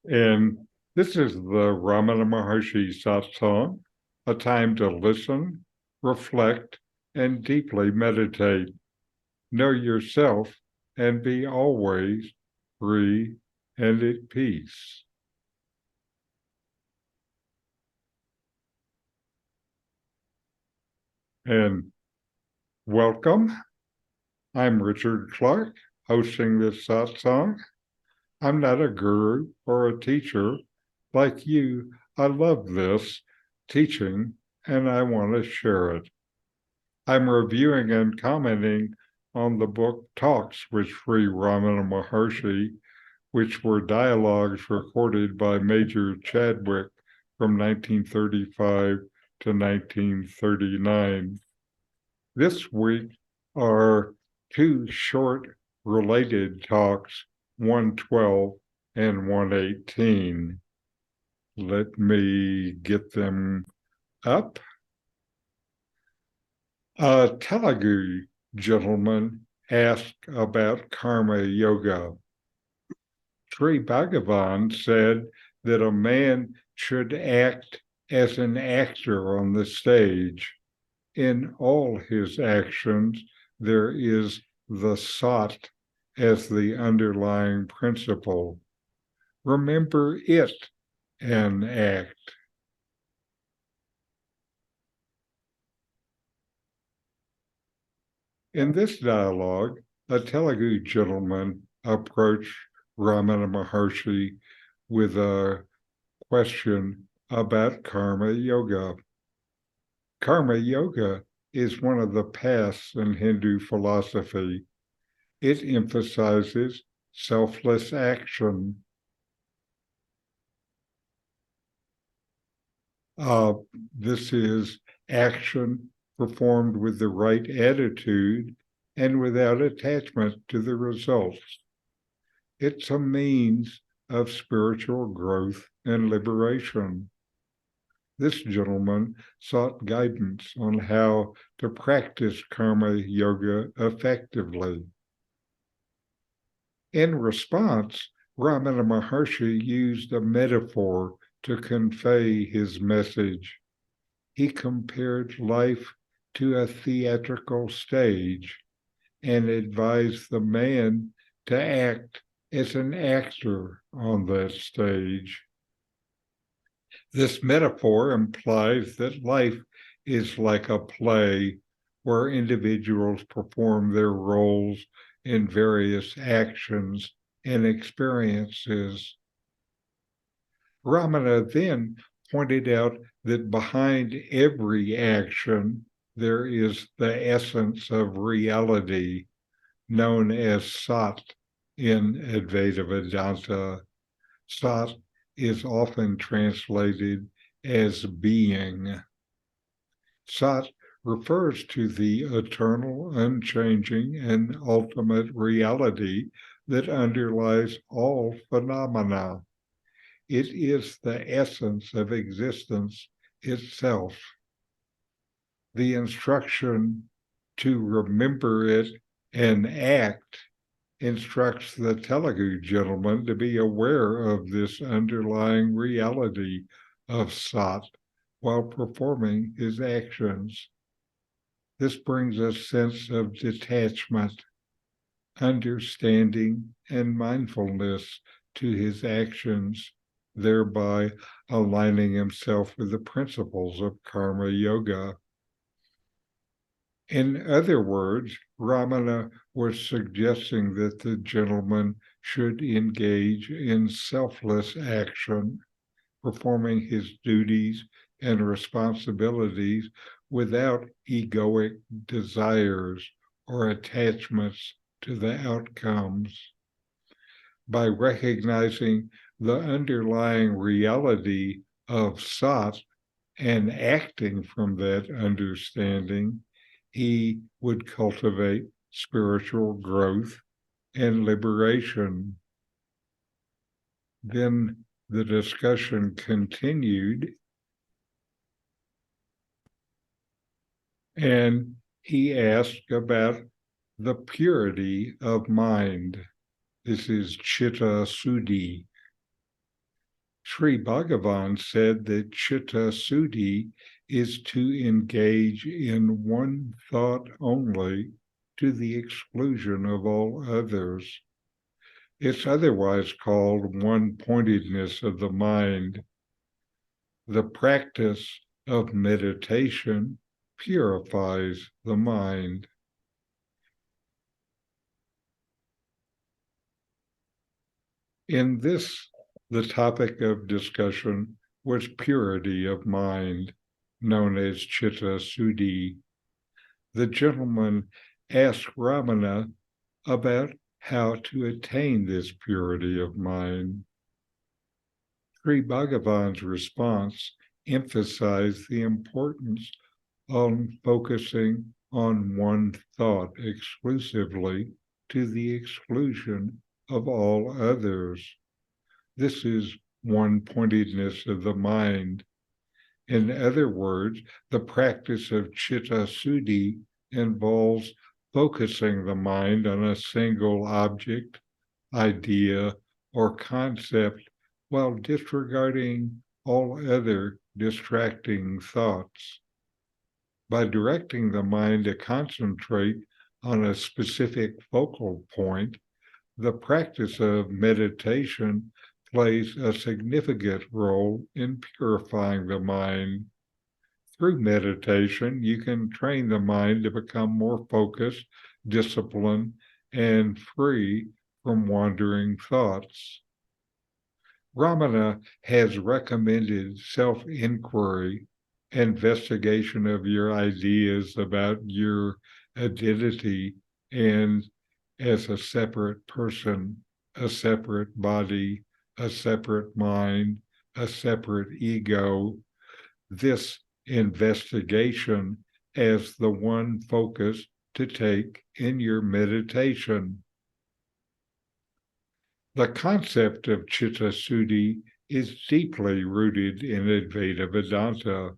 And this is the Ramana Maharshi satsang, a time to listen, reflect, and deeply meditate. Know yourself and be always free and at peace. And welcome. I'm Richard Clarke, hosting this satsang. I'm not a guru or a teacher. Like you, I love this teaching and I want to share it. I'm reviewing and commenting on the book Talks with Sri Ramana Maharshi, which were dialogues recorded by Major Chadwick from 1935 to 1939. This week are two short related talks, 112 and 118. Let me get them up. A Telugu gentleman asked about karma yoga. Sri Bhagavan said that a man should act as an actor on the stage. In all his actions, there is the sat as the underlying principle. Remember it and act. In this dialogue, a Telugu gentleman approached Ramana Maharshi with a question about karma yoga. Karma yoga is one of the paths in Hindu philosophy. It emphasizes selfless action. This is action performed with the right attitude and without attachment to the results. It's a means of spiritual growth and liberation. This gentleman sought guidance on how to practice karma yoga effectively. In response, Ramana Maharshi used a metaphor to convey his message. He compared life to a theatrical stage and advised the man to act as an actor on that stage. This metaphor implies that life is like a play where individuals perform their roles in various actions and experiences. Ramana then pointed out that behind every action, there is the essence of reality, known as Sat in Advaita Vedanta. Sat is often translated as being. Sat refers to the eternal, unchanging, and ultimate reality that underlies all phenomena. It is the essence of existence itself. The instruction to remember it and act instructs the Telugu gentleman to be aware of this underlying reality of Sat while performing his actions. This brings a sense of detachment, understanding, and mindfulness to his actions, thereby aligning himself with the principles of karma yoga. In other words, Ramana was suggesting that the gentleman should engage in selfless action, performing his duties and responsibilities without egoic desires or attachments to the outcomes. By recognizing the underlying reality of Sat and acting from that understanding, he would cultivate spiritual growth and liberation. Then the discussion continued, and he asked about the purity of mind. This is Chitta Suddhi. Sri Bhagavan said that Chitta Suddhi is to engage in one thought only to the exclusion of all others. It's otherwise called one-pointedness of the mind. The practice of meditation purifies the mind. In this, the topic of discussion was purity of mind, known as Chitta Suddhi. The gentleman asked Ramana about how to attain this purity of mind. Sri Bhagavan's response emphasized the importance on focusing on one thought exclusively to the exclusion of all others. This is one-pointedness of the mind. In other words, the practice of Chitta Suddhi involves focusing the mind on a single object, idea, or concept while disregarding all other distracting thoughts. By directing the mind to concentrate on a specific focal point, the practice of meditation plays a significant role in purifying the mind. Through meditation, you can train the mind to become more focused, disciplined, and free from wandering thoughts. Ramana has recommended self-inquiry, investigation of your ideas about your identity and as a separate person, a separate body, a separate mind, a separate ego. This investigation as the one focus to take in your meditation. The concept of Chitta Suddhi is deeply rooted in Advaita Vedanta,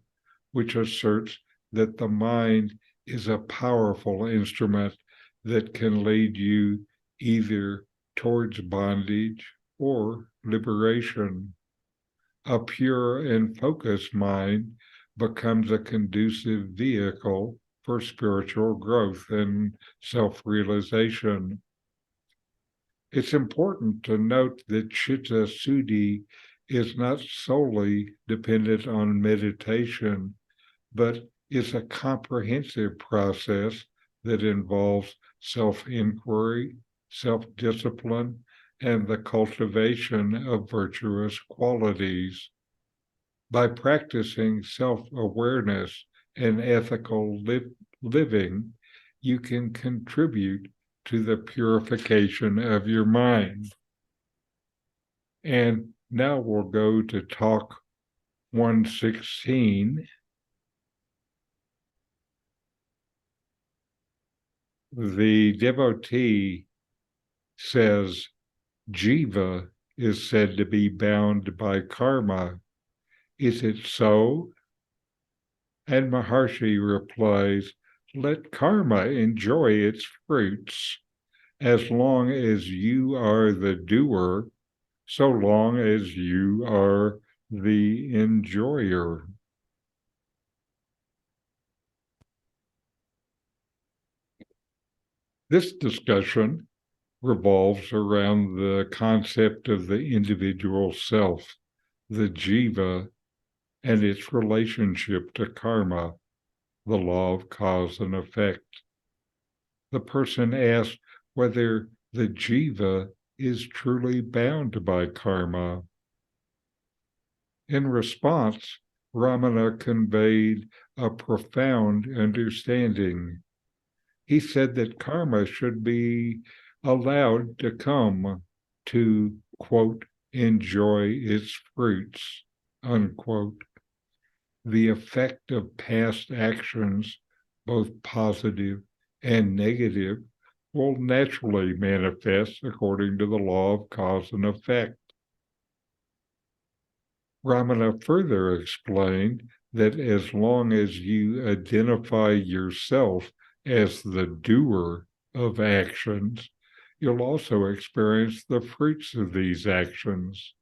which asserts that the mind is a powerful instrument that can lead you either towards bondage or liberation. A pure and focused mind becomes a conducive vehicle for spiritual growth and self-realization. It's important to note that Chitta Suddhi is not solely dependent on meditation, but is a comprehensive process that involves self-inquiry, self-discipline, and the cultivation of virtuous qualities. By practicing self-awareness and ethical living, you can contribute to the purification of your mind. And now we'll go to talk 116. The devotee says, Jiva is said to be bound by karma. Is it so? And Maharshi replies, let karma enjoy its fruits. As long as you are the doer, so long as you are the enjoyer. This discussion revolves around the concept of the individual self, the jiva, and its relationship to karma, the law of cause and effect. The person asks whether the jiva is truly bound by karma. In response, Ramana conveyed a profound understanding. He said that karma should be allowed to come to, quote, enjoy its fruits, unquote. The effect of past actions, both positive and negative, will naturally manifest according to the law of cause and effect. Ramana further explained that as long as you identify yourself as the doer of actions, you'll also experience the fruits of these actions.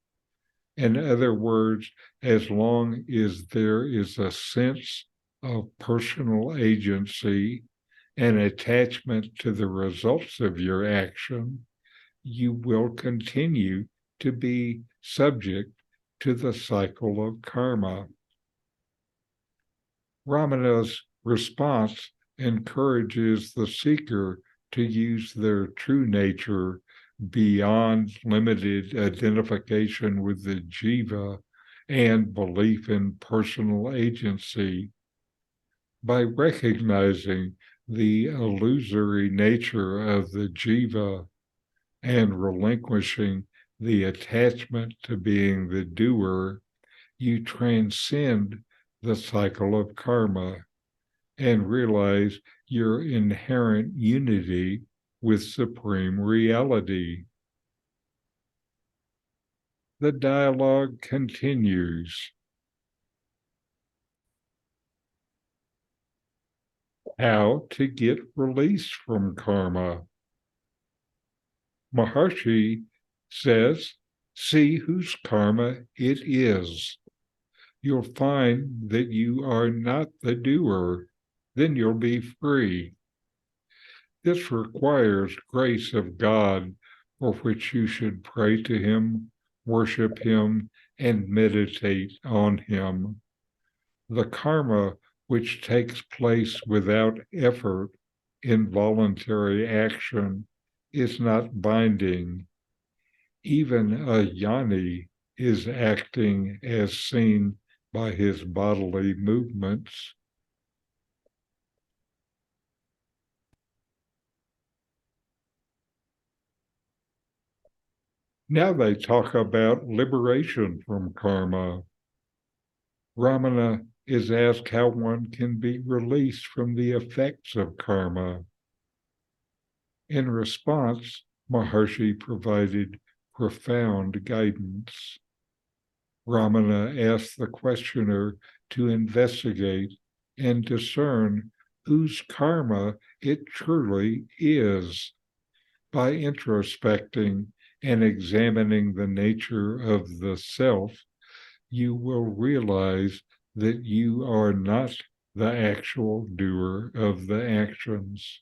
In other words, as long as there is a sense of personal agency and attachment to the results of your action, you will continue to be subject to the cycle of karma. Ramana's response encourages the seeker to use their true nature beyond limited identification with the jiva and belief in personal agency. By recognizing the illusory nature of the jiva and relinquishing the attachment to being the doer, you transcend the cycle of karma and realize your inherent unity with supreme reality. The dialogue continues. How to get release from karma. Maharshi says, see whose karma it is. You'll find that you are not the doer. Then you'll be free. This requires grace of God, for which you should pray to him, worship him, and meditate on him. The karma which takes place without effort, involuntary action, is not binding. Even a jnani is acting as seen by his bodily movements. Now they talk about liberation from karma. Ramana is asked how one can be released from the effects of karma. In response, Maharshi provided profound guidance. Ramana asked the questioner to investigate and discern whose karma it truly is. By introspecting and examining the nature of the self, you will realize that you are not the actual doer of the actions.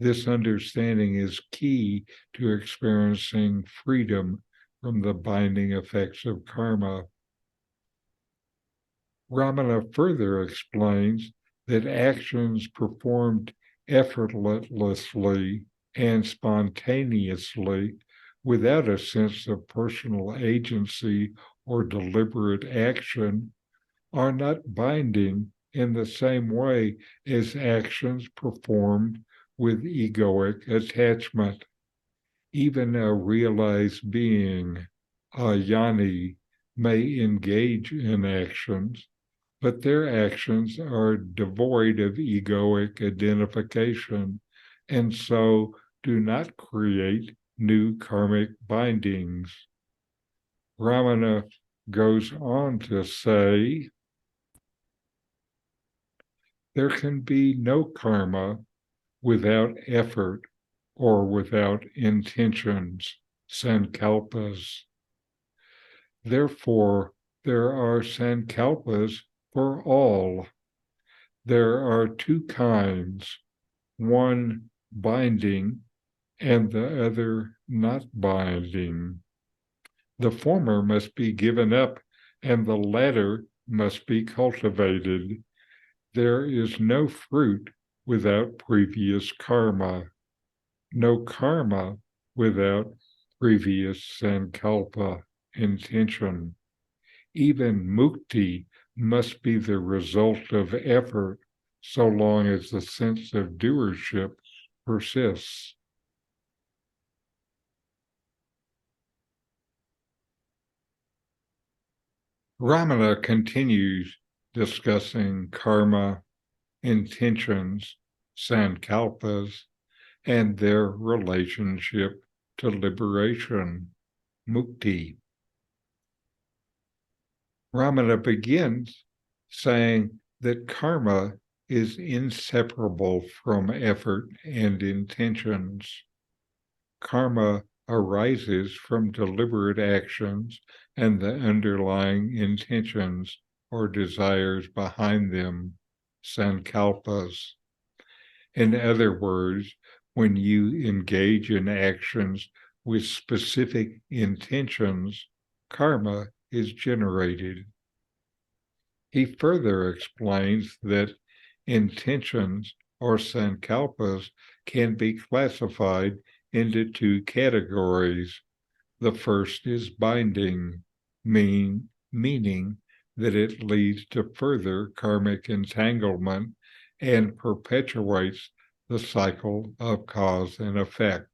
This understanding is key to experiencing freedom from the binding effects of karma. Ramana further explains that actions performed effortlessly and spontaneously without a sense of personal agency or deliberate action are not binding in the same way as actions performed with egoic attachment. Even a realized being, a jnani, may engage in actions, but their actions are devoid of egoic identification and so do not create new karmic bindings. Ramana goes on to say, there can be no karma without effort or without intentions, sankalpas. Therefore, there are sankalpas for all. There are two kinds, one binding and the other not binding. The former must be given up and the latter must be cultivated. There is no fruit without previous karma, no karma without previous sankalpa, intention. Even mukti must be the result of effort so long as the sense of doership persists. Ramana continues discussing karma, intentions, sankalpas, and their relationship to liberation, mukti. Ramana begins saying that karma is inseparable from effort and intentions. Karma arises from deliberate actions and the underlying intentions or desires behind them, sankalpas. In other words, when you engage in actions with specific intentions, karma is generated. He further explains that intentions or sankalpas can be classified into two categories. The first is binding, meaning that it leads to further karmic entanglement and perpetuates the cycle of cause and effect.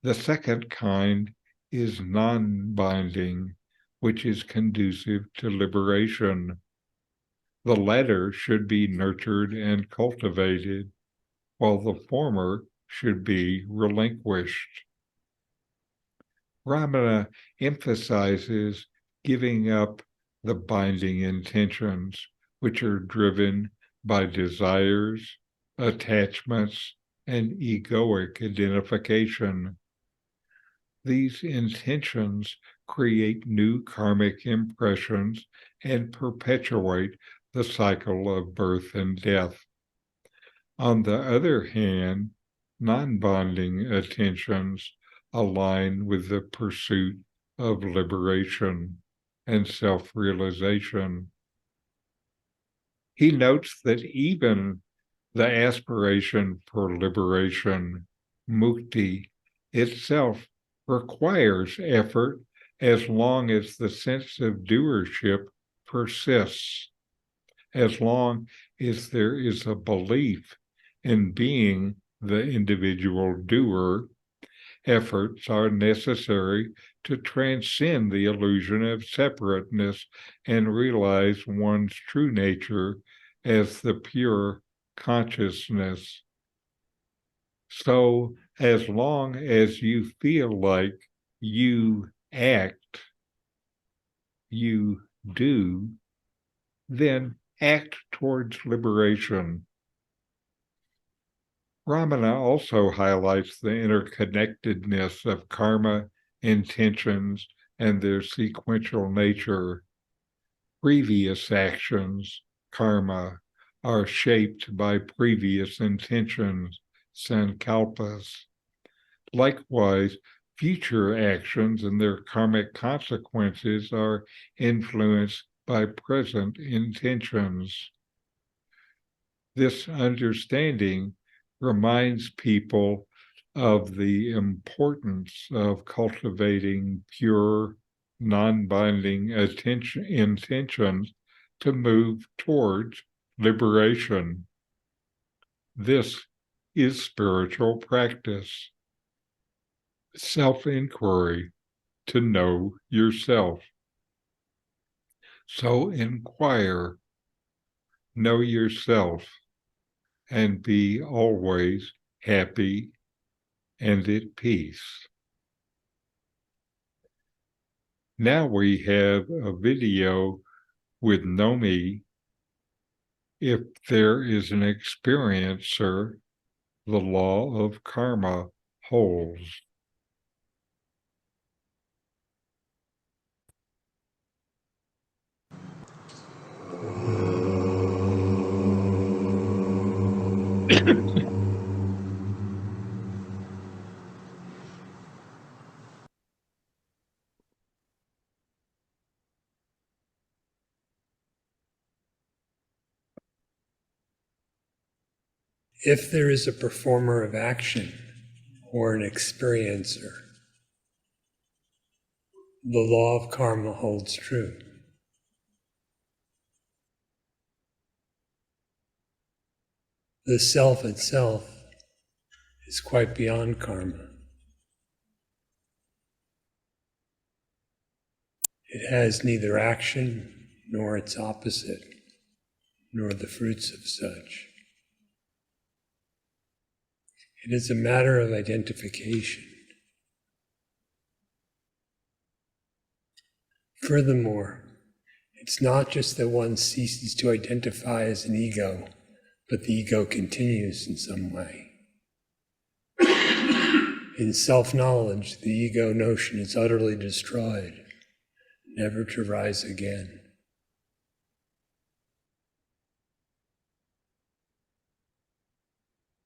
The second kind is non-binding, which is conducive to liberation. The latter should be nurtured and cultivated, while the former should be relinquished. Ramana emphasizes giving up the binding intentions, which are driven by desires, attachments, and egoic identification. These intentions create new karmic impressions and perpetuate the cycle of birth and death. On the other hand, non-bonding attentions align with the pursuit of liberation and self-realization. He notes that even the aspiration for liberation, mukti, itself requires effort as long as the sense of doership persists, as long as there is a belief in being the individual doer. Efforts are necessary to transcend the illusion of separateness and realize one's true nature as the pure consciousness. So, as long as you feel like you act, you do, then act towards liberation. Ramana also highlights the interconnectedness of karma, intentions, and their sequential nature. Previous actions, karma, are shaped by previous intentions, sankalpas. Likewise, future actions and their karmic consequences are influenced by present intentions. This understanding reminds people of the importance of cultivating pure, non-binding intentions to move towards liberation. This is spiritual practice, self-inquiry, to know yourself. So inquire, know yourself, and be always happy and at peace. Now we have a video with Nome. If there is an experiencer, the law of karma holds. If there is a performer of action or an experiencer, the law of karma holds true. The self itself is quite beyond karma. It has neither action nor its opposite, nor the fruits of such. It is a matter of identification. Furthermore, it's not just that one ceases to identify as an ego, but the ego continues in some way. In self-knowledge, the ego notion is utterly destroyed, never to rise again.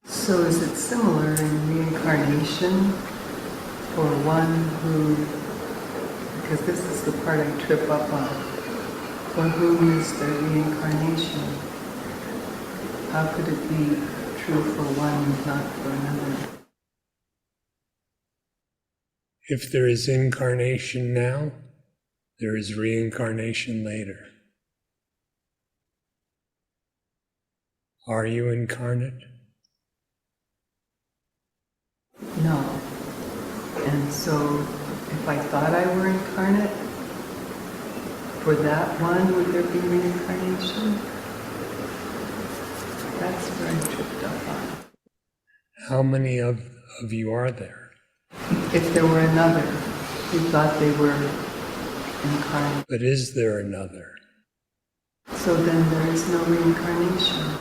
So is it similar in reincarnation for one who, because this is the part I trip up on, for whom is there reincarnation? How could it be true for one and not for another? If there is incarnation now, there is reincarnation later. Are you incarnate? No. And so if I thought I were incarnate, for that one, would there be reincarnation? That's where I tripped up on. How many of you are there? If there were another who thought they were incarnate, But is there another? so then there is no reincarnation.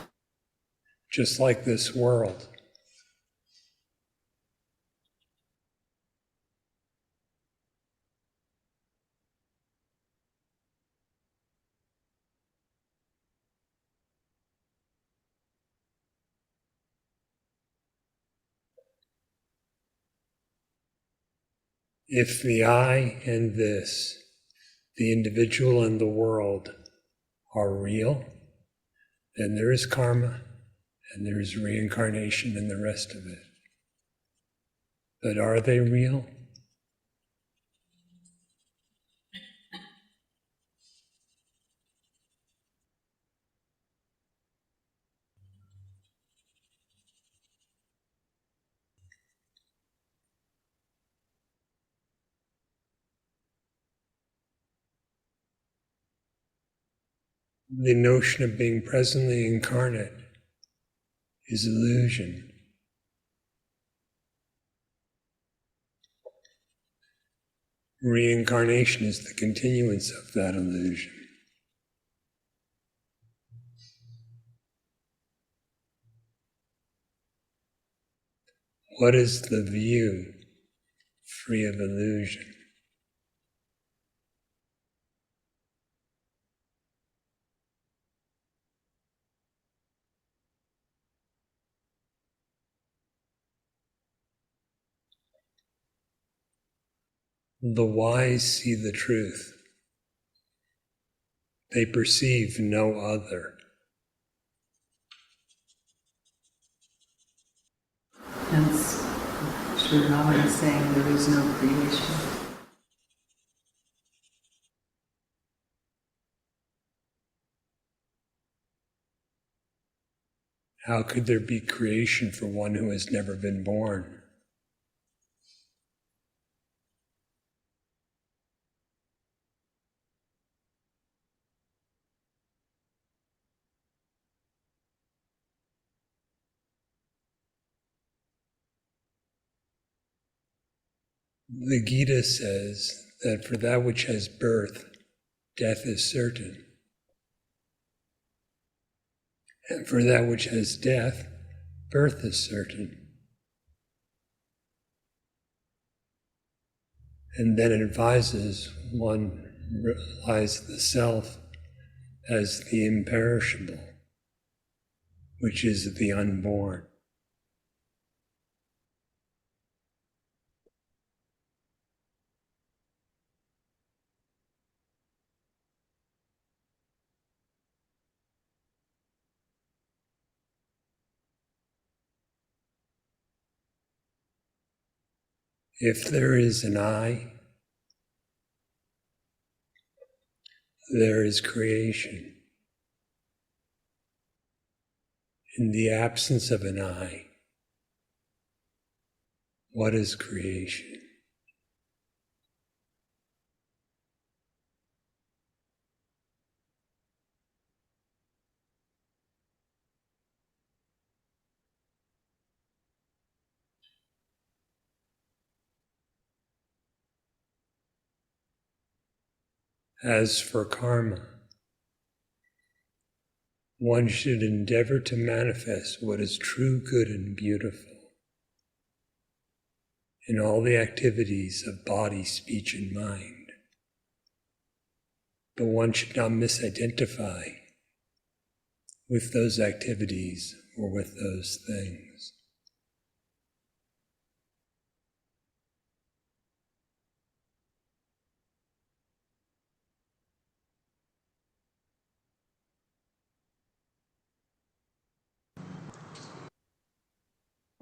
Just like this world. If the I and this, the individual and the world, are real, then there is karma and there is reincarnation and the rest of it. But are they real? The notion of being presently incarnate is illusion. Reincarnation is the continuance of that illusion. What is the view free of illusion? The wise see the truth. They perceive no other. Hence, Sri Ramana is saying there is no creation. How could there be creation for one who has never been born? The Gita says that for that which has birth, death is certain. And for that which has death, birth is certain. And then it advises one realize the self as the imperishable, which is the unborn. If there is an I, there is creation. In the absence of an I, what is creation? As for karma, one should endeavor to manifest what is true, good, and beautiful in all the activities of body, speech, and mind. But one should not misidentify with those activities or with those things.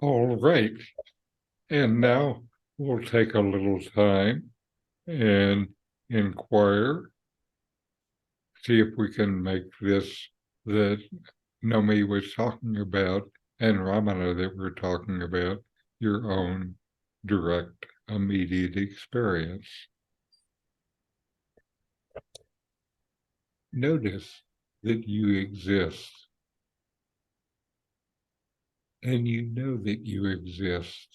All right. And now we'll take a little time and inquire, see if we can make this that Nome was talking about and Ramana that we're talking about your own direct, immediate experience. Notice that you exist, and you know that you exist.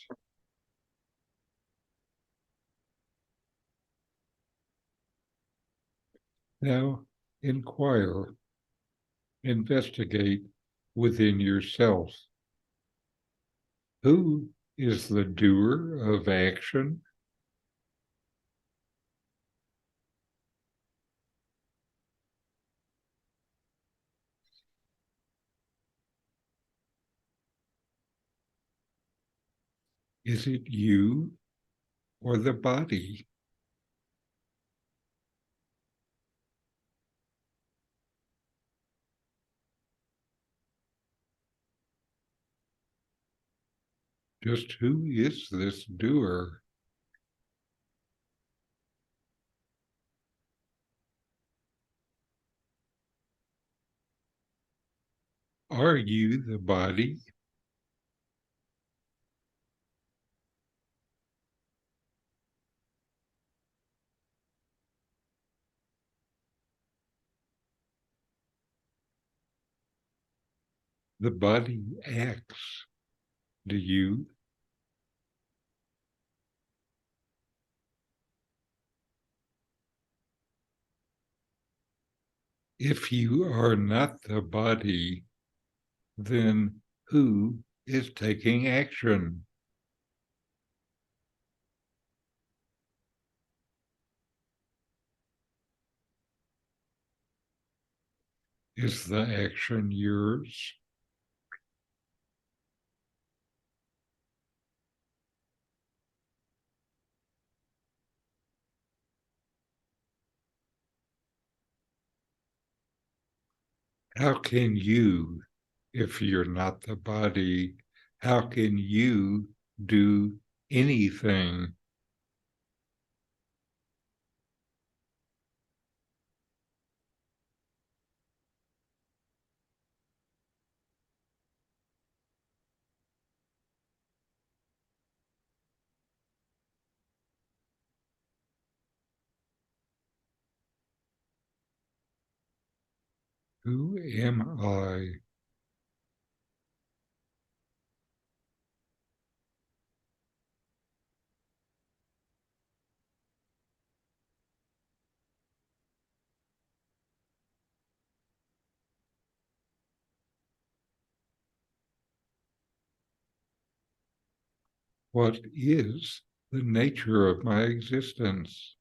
Now, inquire, investigate within yourself. Who is the doer of action? Is it you or the body? Just who is this doer? Are you the body? The body acts. Do you? If you are not the body, then who is taking action? Is the action yours? How can you, if you're not the body, how can you do anything? Who am I? What is the nature of my existence?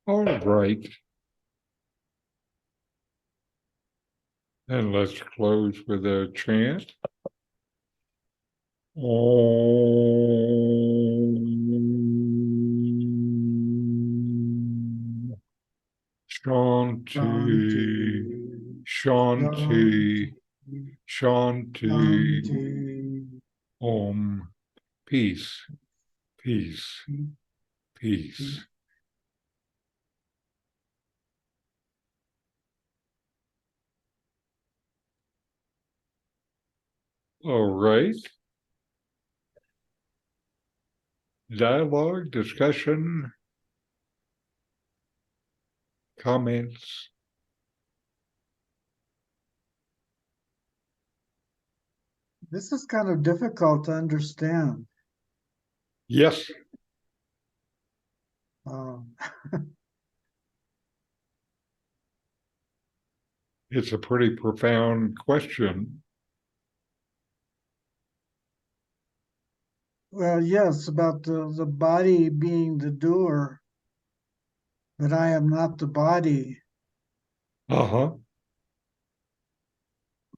All right. And let's close with a chant. Om Shanti, Shanti, Shanti. Om. Peace, peace, peace. All right. Dialogue, discussion, comments. This is kind of difficult to understand. Yes. Um, It's a pretty profound question. well, yes, about the body being the doer, that I am not the body, Uh-huh.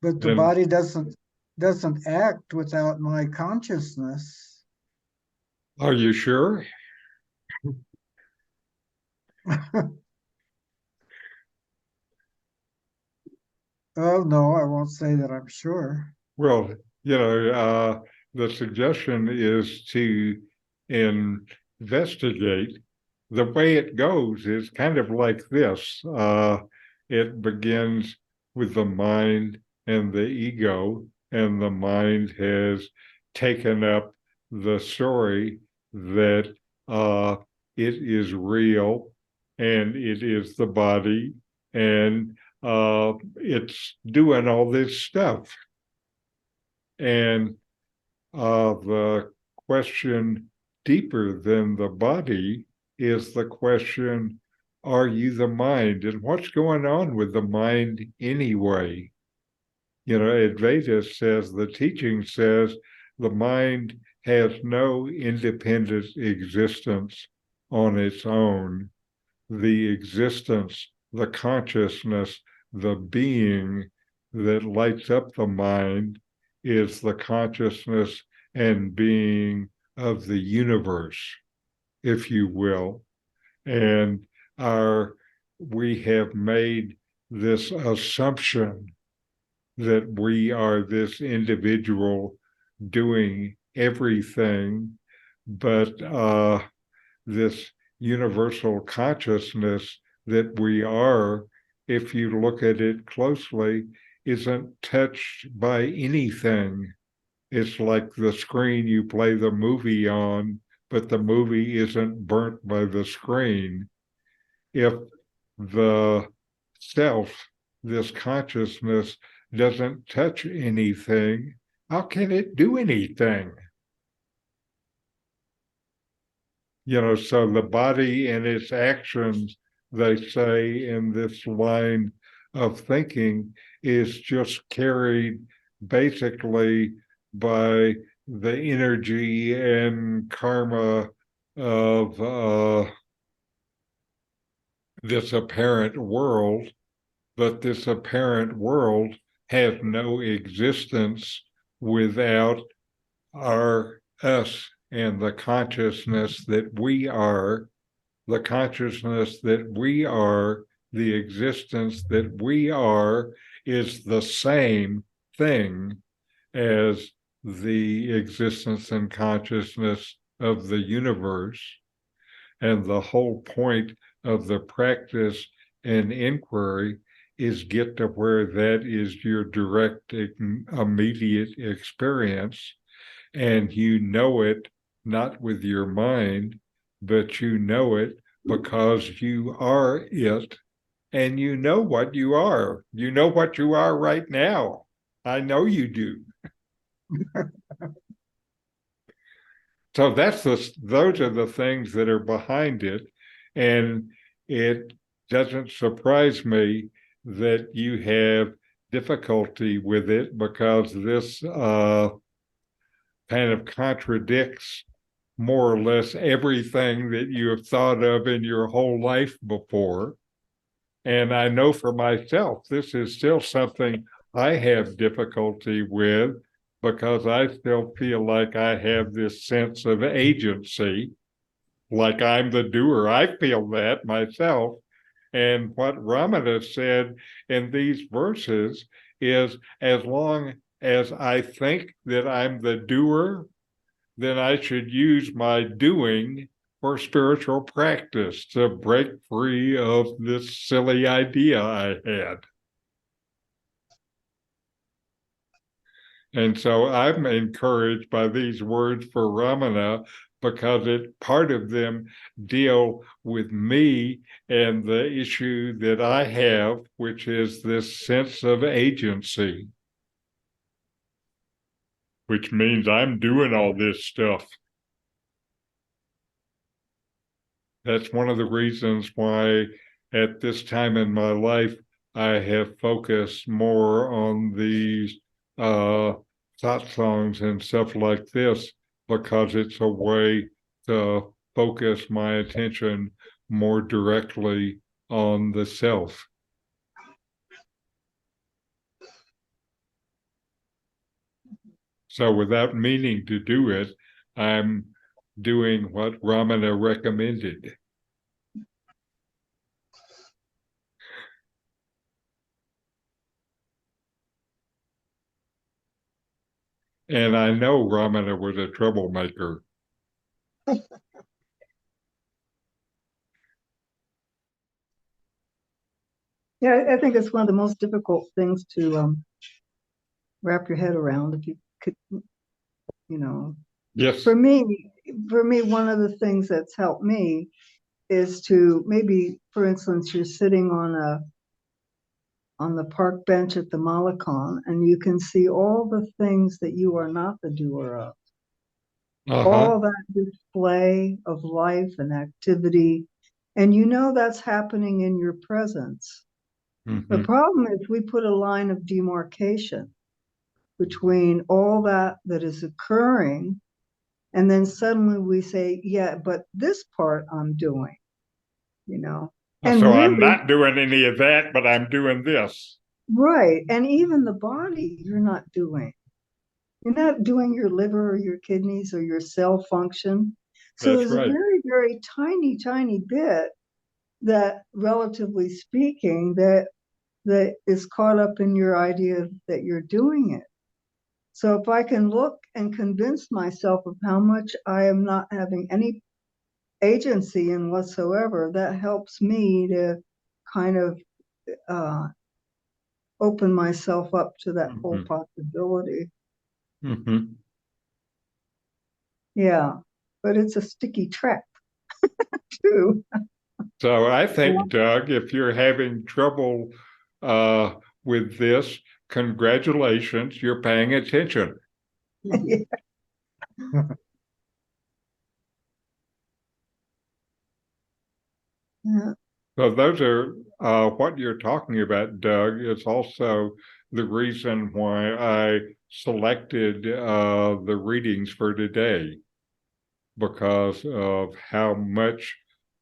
but the And body doesn't act without my consciousness. are you sure? Oh no, I won't say that I'm sure. Well, the suggestion is to investigate. The way it goes is kind of like this. It begins with the mind and the ego, and the mind has taken up the story that it is real and it is the body and it's doing all this stuff. And the question deeper than the body is the question, are you the mind? And what's going on with the mind anyway? Advaita says, the teaching says, the mind has no independent existence on its own. The existence, the consciousness, the being that lights up the mind is the consciousness and being of the universe, if you will. And we have made this assumption that we are this individual doing everything, but this universal consciousness that we are, if you look at it closely, isn't touched by anything. It's like the screen you play the movie on, but the movie isn't burnt by the screen. If the self, this consciousness, doesn't touch anything, how can it do anything? So the body and its actions, they say in this line of thinking, is just carried basically by the energy and karma of this apparent world, but this apparent world has no existence without us and the consciousness that we are, the consciousness that we are, the existence that we are is the same thing as the existence and consciousness of the universe. And the whole point of the practice and inquiry is get to where that is your direct, immediate experience, and you know it not with your mind, but you know it because you are it, and you know what you are. You know what you are right now. I know you do. So those are the things that are behind it, and it doesn't surprise me that you have difficulty with it, because this kind of contradicts more or less everything that you have thought of in your whole life before. And I know for myself, this is still something I have difficulty with, because I still feel like I have this sense of agency, like I'm the doer. I feel that myself. And what Ramana said in these verses is, as long as I think that I'm the doer, then I should use my doing for spiritual practice to break free of this silly idea I had. And so I'm encouraged by these words for Ramana because part of them deal with me and the issue that I have, which is this sense of agency, which means I'm doing all this stuff. That's one of the reasons why at this time in my life, I have focused more on these thought songs and stuff like this, because it's a way to focus my attention more directly on the self. So without meaning to do it, I'm doing what Ramana recommended. And I know Ramana was a troublemaker. Yeah, I think it's one of the most difficult things to wrap your head around. If you could, Yes. for me, one of the things that's helped me is to maybe, for instance, you're sitting on the park bench at the Malecon, and you can see all the things that you are not the doer of. All that display of life and activity, and that's happening in your presence. The problem is we put a line of demarcation between all that is occurring, and then suddenly we say, yeah, but this part I'm doing, And so really, I'm not doing any of that, but I'm doing this. Right. And even the body, you're not doing. You're not doing your liver or your kidneys or your cell function. So That's there's right. a very, very tiny, tiny bit that, relatively speaking, that is caught up in your idea that you're doing it. So if I can look and convince myself of how much I am not having any agency in whatsoever, that helps me to kind of open myself up to that whole possibility. Yeah, but it's a sticky trap too. So I think, Doug, if you're having trouble with this, congratulations, you're paying attention. Yeah. Yeah. So those are what you're talking about, Doug, is also the reason why I selected the readings for today, because of how much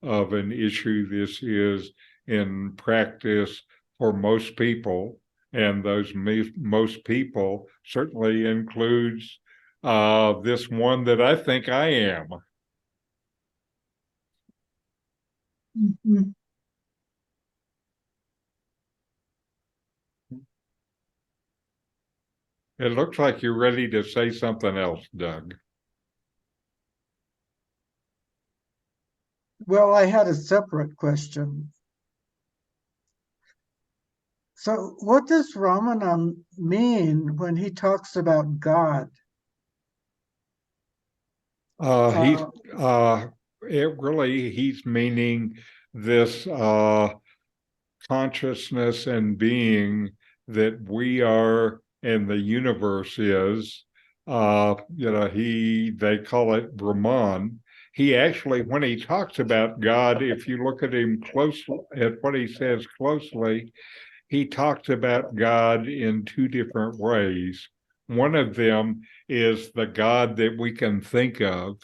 of an issue this is in practice for most people. And those most people certainly includes this one that I think I am. Mhm. It looks like you're ready to say something else, Doug. Well, I had a separate question. So what does Ramana mean when he talks about God? He's meaning this consciousness and being that we are and the universe is. They call it Brahman. He actually, when he talks about God, if you look at him closely, at what he says closely, he talks about God in two different ways. One of them is the God that we can think of,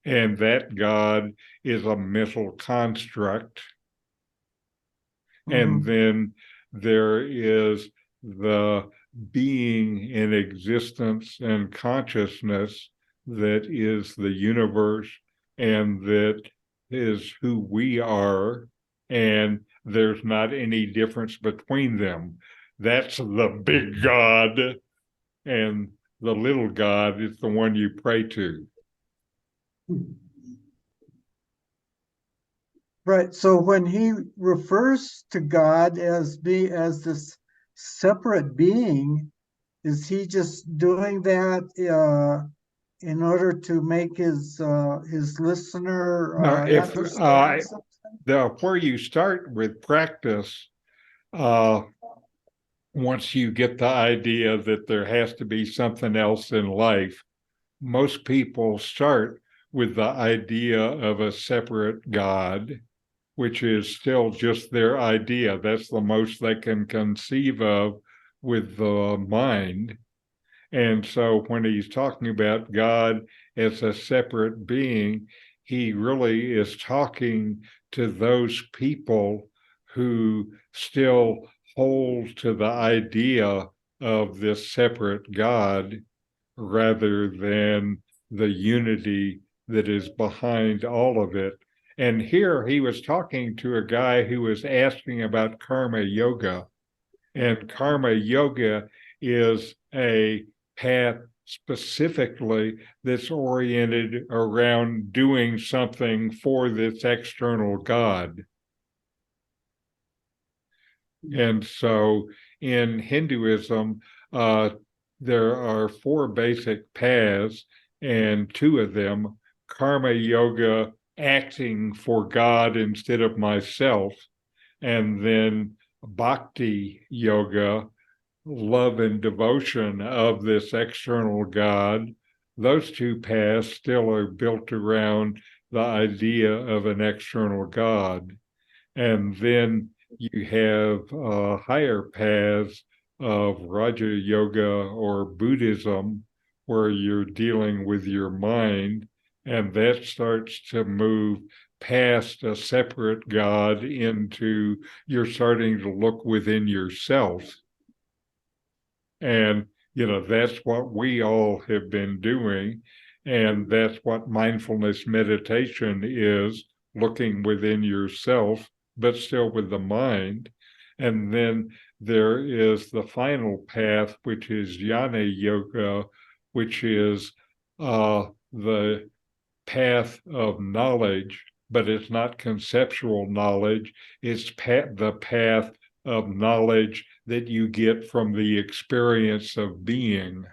and that God is a mental construct. And then there is the being in existence and consciousness that is the universe and that is who we are. And there's not any difference between them. That's the big God, and the little God is the one you pray to. Right. So when he refers to God as this separate being, is he just doing that in order to make his listener Now, if understand something? where you start with practice, once you get the idea that there has to be something else in life, most people start with the idea of a separate God, which is still just their idea. That's the most they can conceive of with the mind. And so when he's talking about God as a separate being, he really is talking to those people who still hold to the idea of this separate God rather than the unity that is behind all of it. And here he was talking to a guy who was asking about karma yoga. And karma yoga is a path specifically that's oriented around doing something for this external God. And so in Hinduism, there are 4 basic paths, and 2 of them, karma yoga, acting for God instead of myself, and then bhakti yoga, love and devotion of this external God. Those 2 paths still are built around the idea of an external God. And then you have higher paths of Raja Yoga or Buddhism, where you're dealing with your mind, and that starts to move past a separate God into you're starting to look within yourself. And, that's what we all have been doing. And that's what mindfulness meditation is, looking within yourself, but still with the mind. And then there is the final path, which is jnana yoga, which is the path of knowledge, but it's not conceptual knowledge. It's the path of knowledge that you get from the experience of being.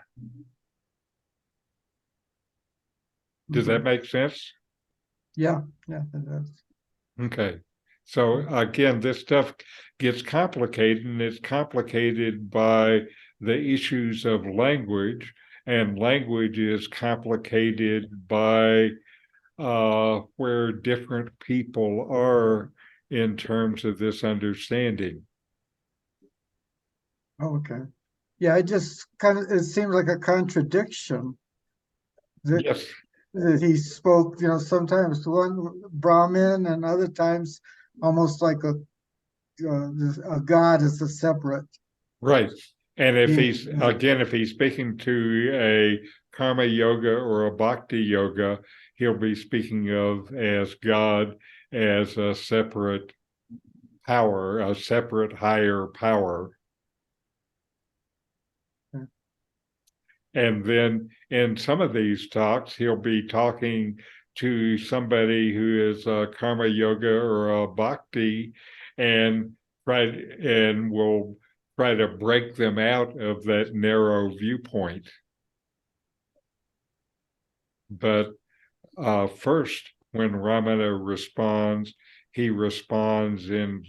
Does that make sense? Yeah, it does. Okay. So again, this stuff gets complicated, and it's complicated by the issues of language, and language is complicated by where different people are in terms of this understanding. Oh, okay. Yeah, it seems like a contradiction that, Yes. that he spoke, sometimes to one Brahmin and other times almost like a God is a separate. Right. And if Yeah. if he's speaking to a karma yoga or a bhakti yoga, he'll be speaking of as God as a separate power, a separate higher power. Okay. And then in some of these talks, he'll be talking to somebody who is a karma yoga or a bhakti, and will try to break them out of that narrow viewpoint. But first, when Ramana responds, he responds in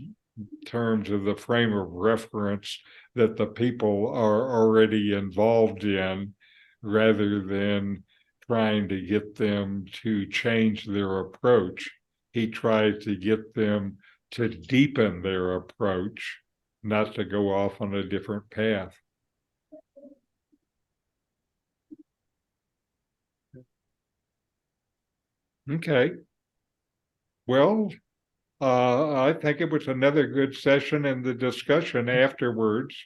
terms of the frame of reference that the people are already involved in, rather than trying to get them to change their approach. He tries to get them to deepen their approach, not to go off on a different path. Okay. Well, I think it was another good session, and the discussion afterwards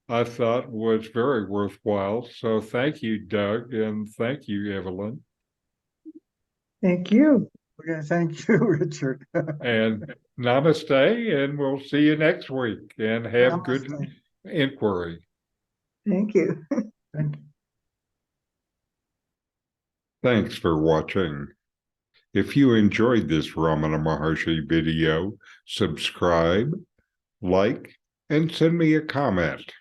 I thought was very worthwhile. So thank you, Doug, and thank you, Evelyn. Thank you. Okay, thank you, Richard. And namaste, and we'll see you next week, and have good Namaste. inquiry. Thank you. Thank you. Thanks for watching. If you enjoyed this Ramana Maharshi video, subscribe, like, and send me a comment.